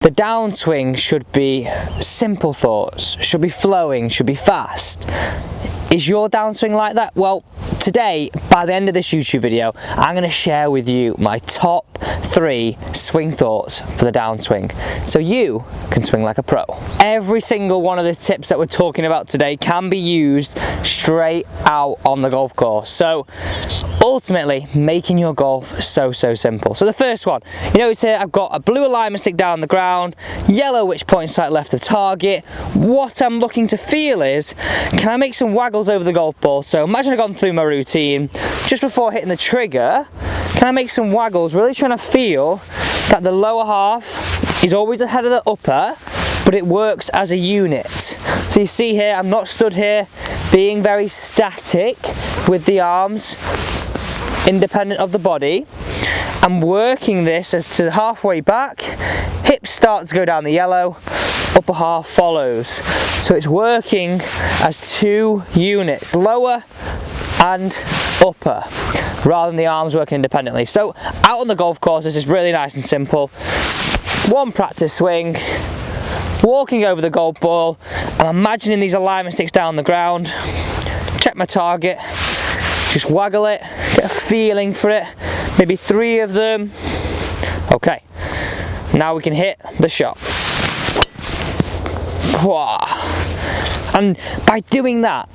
The downswing should be simple thoughts, should be flowing, should be fast. Is your downswing like that? Well, today, by the end of this YouTube video, I'm going to share with you my top 3 swing thoughts for the downswing, so you can swing like a pro. Every single one of the tips that we're talking about today can be used straight out on the golf course. So ultimately, making your golf so simple. So the first one, you notice here I've got a blue alignment stick down the ground, yellow which points slightly left of target. What I'm looking to feel is, can I make some waggles over the golf ball? So imagine I've gone through my routine, just before hitting the trigger, can I make some waggles, really trying to feel that the lower half is always ahead of the upper, but it works as a unit. So you see here, I'm not stood here being very static with the arms independent of the body. I'm working this as to halfway back, hips start to go down the yellow, upper half follows. So it's working as 2 units, lower and upper, rather than the arms working independently. So out on the golf course, this is really nice and simple. One practice swing, walking over the golf ball, I'm imagining these alignment sticks down the ground, check my target, just waggle it, get a feeling for it, maybe 3 of them. Okay, now we can hit the shot. And by doing that,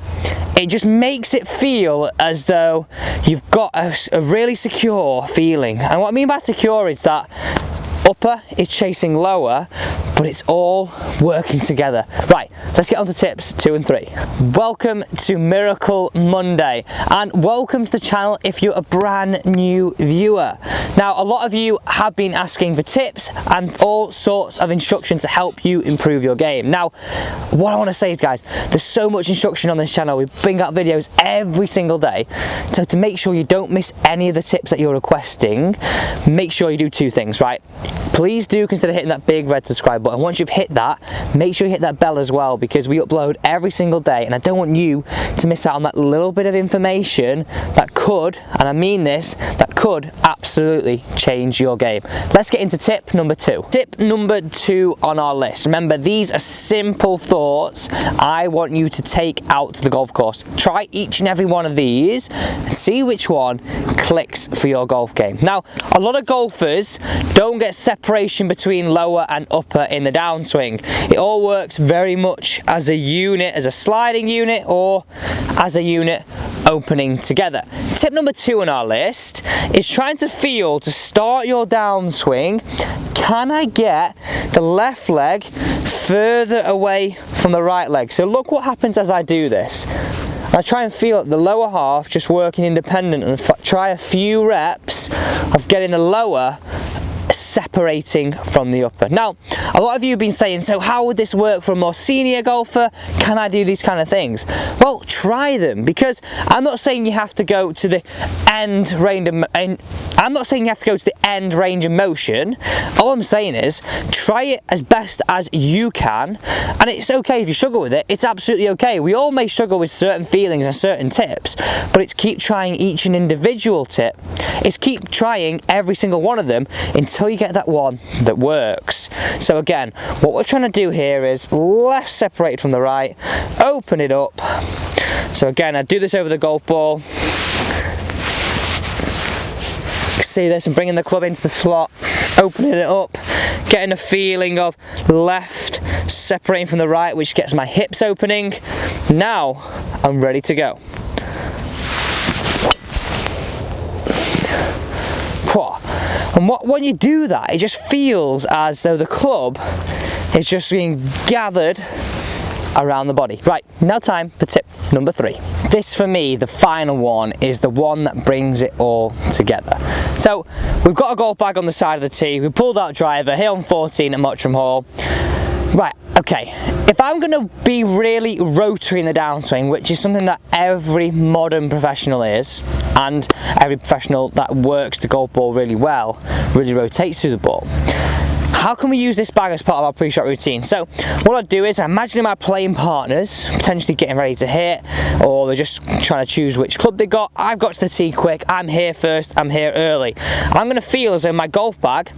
it just makes it feel as though you've got a really secure feeling. And what I mean by secure is that upper is chasing lower, but it's all working together. Right, let's get on to tips 2 and 3. Welcome to Miracle Monday, and welcome to the channel if you're a brand new viewer. Now, a lot of you have been asking for tips and all sorts of instruction to help you improve your game. Now, what I want to say is, guys, there's so much instruction on this channel. We bring out videos every single day. So to make sure you don't miss any of the tips that you're requesting, make sure you do 2 things, right? Please do consider hitting that big red subscribe button. Once you've hit that, make sure you hit that bell as well, because we upload every single day and I don't want you to miss out on that little bit of information that could, and I mean this, that could absolutely change your game. Let's get into tip number 2. Tip number 2 on our list. Remember, these are simple thoughts I want you to take out to the golf course. Try each and every one of these and see which one clicks for your golf game. Now, a lot of golfers don't get separation between lower and upper in the downswing. It all works very much as a unit, as a sliding unit, or as a unit opening together. Tip number 2 on our list is trying to feel, to start your downswing, can I get the left leg further away from the right leg? So look what happens as I do this. I try and feel the lower half just working independent, and try a few reps of getting the lower separating from the upper. Now, a lot of you have been saying, so how would this work for a more senior golfer? Can I do these kind of things? Well, try them, because I'm not saying you have to go to the end range of, I'm not saying you have to go to the end range of motion. All I'm saying is try it as best as you can, and it's okay if you struggle with it. It's absolutely okay. We all may struggle with certain feelings and certain tips, but it's keep trying each and individual tip. It's keep trying every single one of them until you get that one that works. So again, what we're trying to do here is left separated from the right, open it up. So again, I do this over the golf ball. See this, and bringing the club into the slot, opening it up, getting a feeling of left separating from the right, which gets my hips opening. Now I'm ready to go. And when you do that, it just feels as though the club is just being gathered around the body. Right, now time for tip number 3. This, for me, the final one, is the one that brings it all together. So we've got a golf bag on the side of the tee, we pulled out driver here on 14 at Mottram Hall. Right, okay, if I'm going to be really rotary in the downswing, which is something that every modern professional is, and every professional that works the golf ball really well, really rotates through the ball, how can we use this bag as part of our pre-shot routine? So what I do is, imagine my playing partners potentially getting ready to hit, or they're just trying to choose which club they got. I've got to the tee quick, I'm here first, I'm here early. I'm going to feel as though my golf bag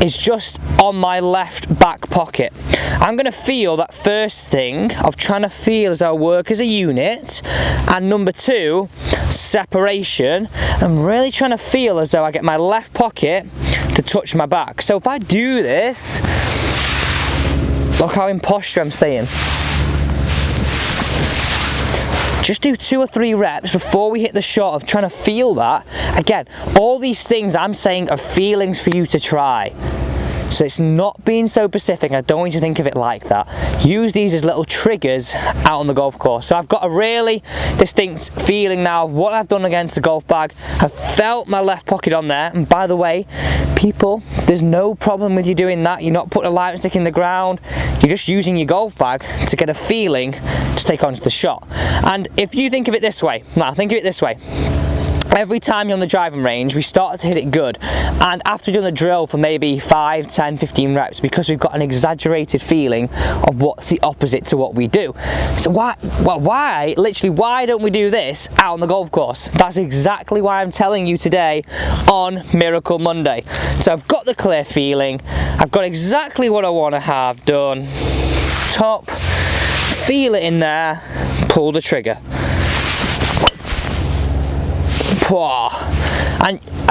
is just on my left back pocket. I'm going to feel that first thing of trying to feel as I work as a unit, and number two, separation. I'm really trying to feel as though I get my left pocket to touch my back. So if I do this, look how in posture I'm staying. Just do 2 or 3 reps before we hit the shot of trying to feel that. Again, all these things I'm saying are feelings for you to try. So it's not being so specific. I don't want you to think of it like that. Use these as little triggers out on the golf course. So I've got a really distinct feeling now of what I've done against the golf bag. I've felt my left pocket on there. And by the way, people, there's no problem with you doing that. You're not putting a light stick in the ground. You're just using your golf bag to get a feeling to take onto the shot. And if you think of it this way, every time you're on the driving range, we start to hit it good, and after doing the drill for maybe 5, 10, 15 reps, because we've got an exaggerated feeling of what's the opposite to what we do. So why don't we do this out on the golf course? That's exactly why I'm telling you today on Miracle Monday. So I've got the clear feeling, I've got exactly what I want to have done, top, feel it in there, pull the trigger.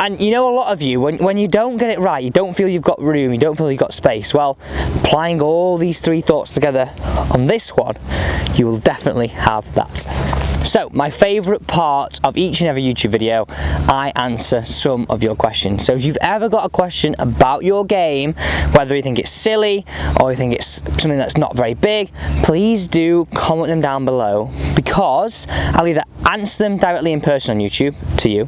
And you know, a lot of you, when you don't get it right, you don't feel you've got room, you don't feel you've got space. Well, applying all these 3 thoughts together on this one, you will definitely have that. So, my favourite part of each and every YouTube video, I answer some of your questions. So if you've ever got a question about your game, whether you think it's silly or you think it's something that's not very big, please do comment them down below, because I'll either answer them directly in person on YouTube to you,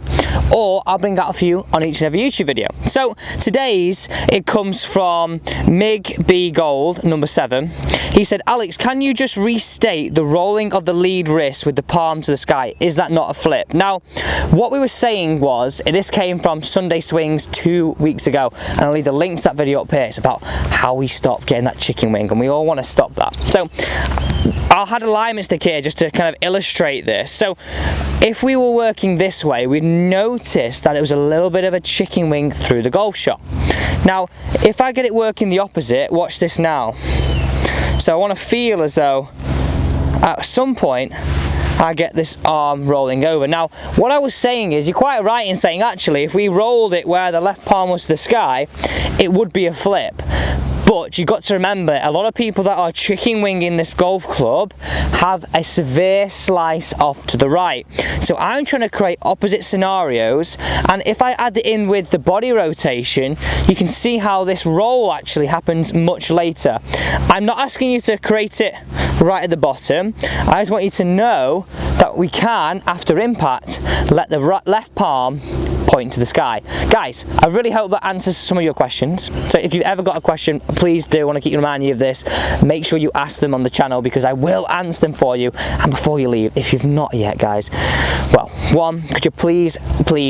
or I'll bring out a few on each and every YouTube video. So today's, it comes from Mig B Gold, number 7. He said, Alex, can you just restate the rolling of the lead wrist with the palm to the sky? Is that not a flip? Now, what we were saying was, this came from Sunday Swings 2 weeks ago, and I'll leave the link to that video up here. It's about how we stop getting that chicken wing, and we all want to stop that. So I had a alignment stick here just to kind of illustrate this. So if we were working this way, we'd notice that it was a little bit of a chicken wing through the golf shot. Now, if I get it working the opposite, watch this now. So I want to feel as though at some point I get this arm rolling over. Now, what I was saying is, you're quite right in saying, actually, if we rolled it where the left palm was to the sky, it would be a flip. But you've got to remember, a lot of people that are chicken winging this golf club have a severe slice off to the right. So I'm trying to create opposite scenarios, and if I add it in with the body rotation, you can see how this roll actually happens much later. I'm not asking you to create it right at the bottom. I just want you to know that we can, after impact, let the left palm point to the sky. Guys, I really hope that answers some of your questions. So if you've ever got a question, please do. I want to keep reminding you of this. Make sure you ask them on the channel, because I will answer them for you. And before you leave, if you've not yet, guys, well, 1, could you please,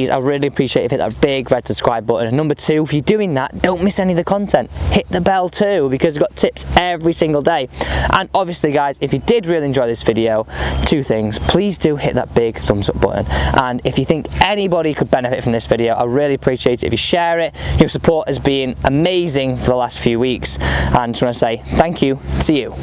I really appreciate if you hit that big red subscribe button. And number 2, if you're doing that, don't miss any of the content. Hit the bell too, because we've got tips every single day. And obviously, guys, if you did really enjoy this video, 2 things. Please do hit that big thumbs up button. And if you think anybody could benefit from this video, I really appreciate it if you share it. Your support has been amazing for the last few weeks, and I just want to say thank you to you.